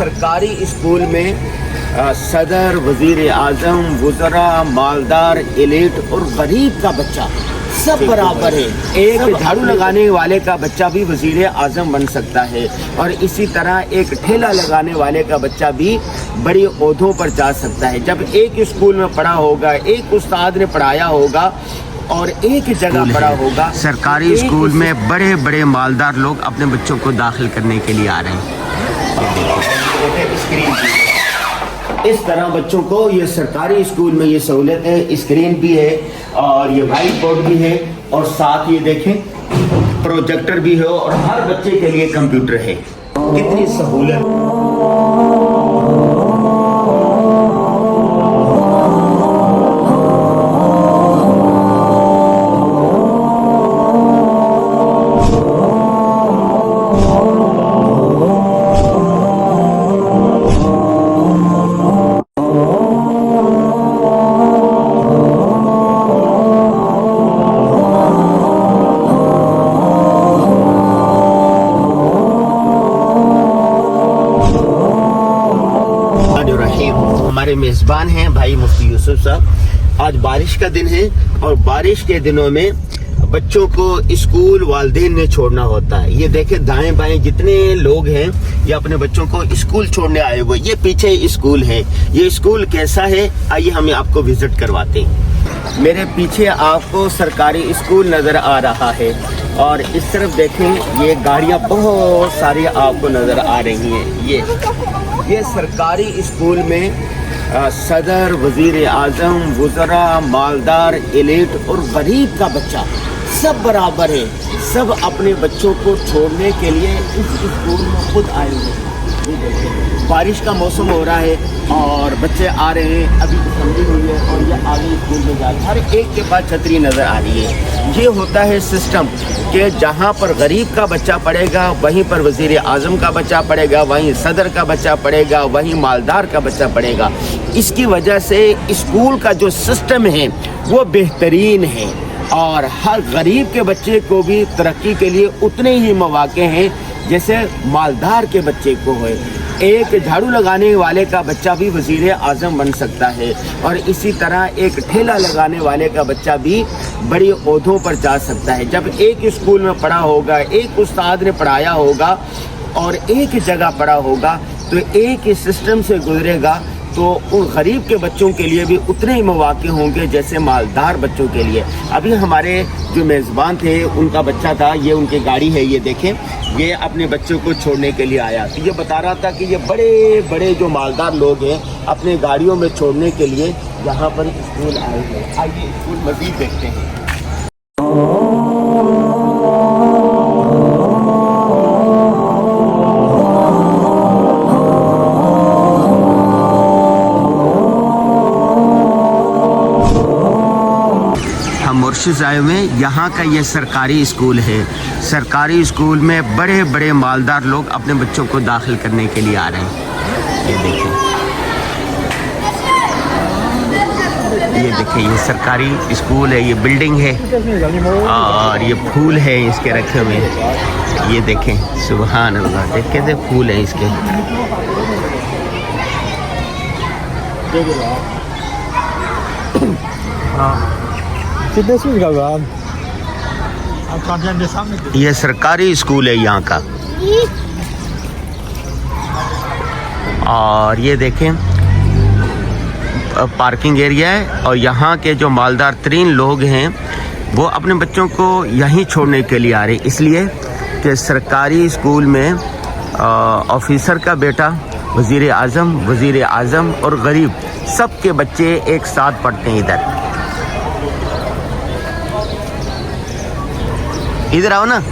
सरकारी स्कूल में सदर, वजीर आजम, वुज़रा, मालदार, एलिट और गरीब का बच्चा सब बराबर है। एक झाड़ू लगाने वाले का बच्चा भी वजीर आजम बन सकता है और इसी तरह एक ठेला लगाने वाले का बच्चा भी बड़ी ओहदों पर जा सकता है। जब एक स्कूल में पढ़ा होगा, एक उस्ताद ने पढ़ाया होगा और एक जगह पढ़ा होगा। सरकारी स्कूल में बड़े बड़े मालदार लोग अपने बच्चों को दाखिल करने के लिए आ रहे हैं। इस तरह बच्चों को ये सरकारी स्कूल में ये सहूलत है। स्क्रीन भी है और ये व्हाइट बोर्ड भी है और साथ ये देखें प्रोजेक्टर भी है और हर बच्चे के लिए कंप्यूटर है। कितनी सहूलत। हमारे मेज़बान हैं भाई मुफ्ती यूसुफ साहब। आज बारिश का दिन है और बारिश के दिनों में बच्चों को स्कूल वालिदैन ने छोड़ना होता है। ये देखें दाएं बाएं जितने लोग हैं ये अपने बच्चों को स्कूल छोड़ने आए हुए। ये पीछे स्कूल है। ये स्कूल कैसा है आइए हम आपको विजिट करवाते हैं। मेरे पीछे आपको सरकारी स्कूल नज़र आ रहा है और इस तरफ देखें ये गाड़ियाँ बहुत सारी आपको नज़र आ रही हैं। ये सरकारी स्कूल में सदर, वजीर आजम, वुज़रा, मालदार, एलिट और गरीब का बच्चा सब बराबर है। सब अपने बच्चों को छोड़ने के लिए इस स्कूल में खुद आए हुए हैं। बारिश का मौसम हो रहा है और बच्चे आ रहे हैं। अभी ठंडी हुई है और ये आगे स्कूल में जा रहे हैं। हर एक के पास छतरी नज़र आ रही है। ये होता है सिस्टम कि जहाँ पर गरीब का बच्चा पढ़ेगा वहीं पर वज़ीर आज़म का बच्चा पढ़ेगा, वहीं सदर का बच्चा पढ़ेगा, वहीं मालदार का बच्चा पढ़ेगा। इसकी वजह से स्कूल का जो सिस्टम है वो बेहतरीन है और हर गरीब के बच्चे को भी तरक्की के लिए उतने ही मौके हैं जैसे मालदार के बच्चे को है। एक झाड़ू लगाने वाले का बच्चा भी वज़ीर आज़म बन सकता है और इसी तरह एक ठेला लगाने वाले का बच्चा भी बड़ी ओहदों पर जा सकता है। जब एक स्कूल में पढ़ा होगा, एक उस्ताद ने पढ़ाया होगा और एक जगह पढ़ा होगा तो एक ही सिस्टम से गुजरेगा तो उन गरीब के बच्चों के लिए भी उतने ही मौके होंगे जैसे मालदार बच्चों के लिए। अभी हमारे जो मेज़बान थे उनका बच्चा था, ये उनकी गाड़ी है, ये देखें, ये अपने बच्चों को छोड़ने के लिए आया। तो ये बता रहा था कि ये बड़े बड़े जो मालदार लोग हैं अपने गाड़ियों में छोड़ने के लिए यहाँ पर स्कूल आए हैं। आइए स्कूल मज़ीद देखते हैं। मुर्शिद में यहाँ का ये सरकारी स्कूल है। सरकारी स्कूल में बड़े बड़े मालदार लोग अपने बच्चों को दाखिल करने के लिए आ रहे हैं। ये देखिए ये सरकारी स्कूल है, ये बिल्डिंग है और ये फूल है इसके रखे हुए। ये देखें सुभान अल्लाह, देख कैसे फूल है इसके। ये सरकारी स्कूल है यहाँ का और ये देखें पार्किंग एरिया है और यहाँ के जो मालदार तरीन लोग हैं वो अपने बच्चों को यहीं छोड़ने के लिए आ रहे हैं, इसलिए कि सरकारी स्कूल में ऑफिसर का बेटा वज़ीर आज़म और गरीब सब के बच्चे एक साथ पढ़ते हैं। इधर आओ ना।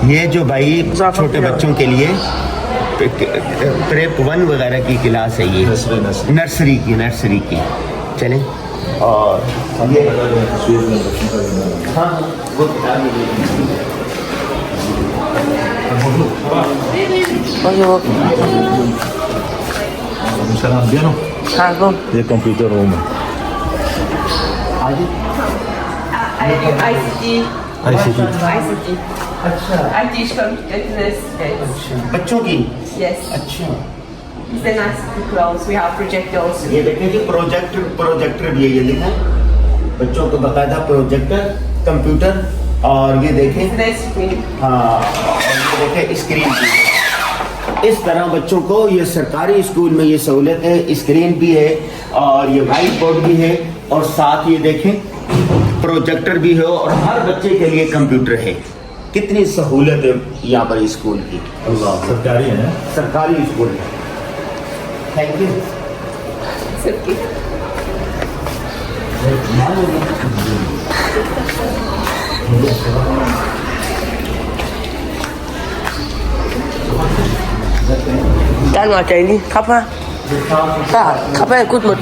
ये जो भाई छोटे बच्चों के लिए प्रेप 1 वगैरह की क्लास है, ये नर्सरी की चलें। और ये हाँ वो ये कंप्यूटर रूम है। ICT. अच्छा I teach computers. बच्चों की Yes. अच्छा It's a nice clothes. We have projectors. ये देखें जी प्रोजेक्टर भी है, ये लिखा है बच्चों को बकायदा प्रोजेक्टर कंप्यूटर। और ये देखें It's a nice screen. हाँ, और ये देखें स्क्रीन भी। इस तरह बच्चों को ये सरकारी स्कूल में ये सहूलत है, स्क्रीन भी है और ये वाइट बोर्ड भी है और साथ ये देखें प्रोजेक्टर भी है और हर बच्चे के लिए कंप्यूटर है। कितनी सहूलत है यहाँ पर स्कूल की। सरकारी है। सरकारी स्कूल है। Thank you. It's okay. Đang ngồi chạy đi, khóc ha. Khóc ha, cút một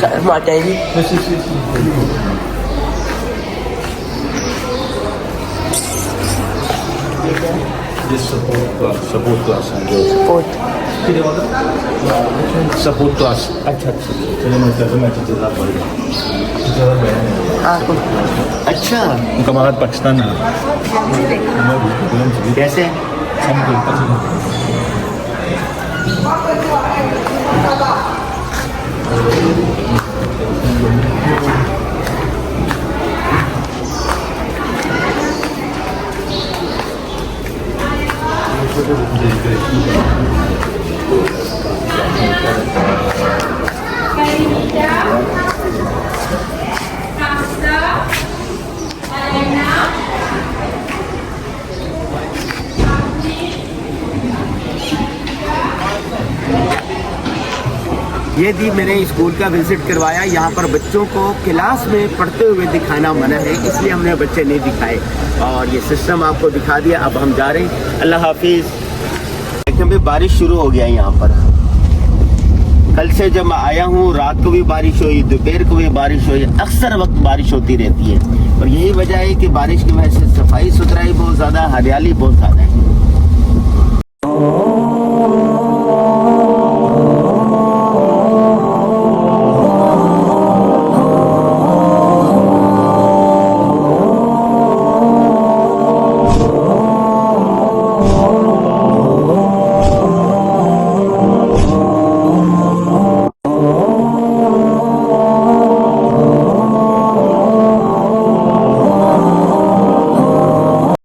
chạy đi. This support class है जो support class। अच्छा चलिए मैं तर्जुमा ज़्यादा पढ़ेगा। हाँ, अच्छा उनका महाराज पाकिस्तान है। कैसे ये भी मैंने स्कूल का विजिट करवाया। यहाँ पर बच्चों को क्लास में पढ़ते हुए दिखाना मना है, इसलिए हमने बच्चे नहीं दिखाए और ये सिस्टम आपको दिखा दिया। अब हम जा रहे हैं। अल्लाह हाफिज़। लेकिन भी बारिश शुरू हो गया यहाँ पर। कल से जब मैं आया हूँ रात को भी बारिश हुई, दोपहर को भी बारिश हुई, अक्सर वक्त बारिश होती रहती है और यही वजह है कि बारिश की वजह से सफाई सुथराई बहुत ज़्यादा, हरियाली बहुत ज़्यादा है।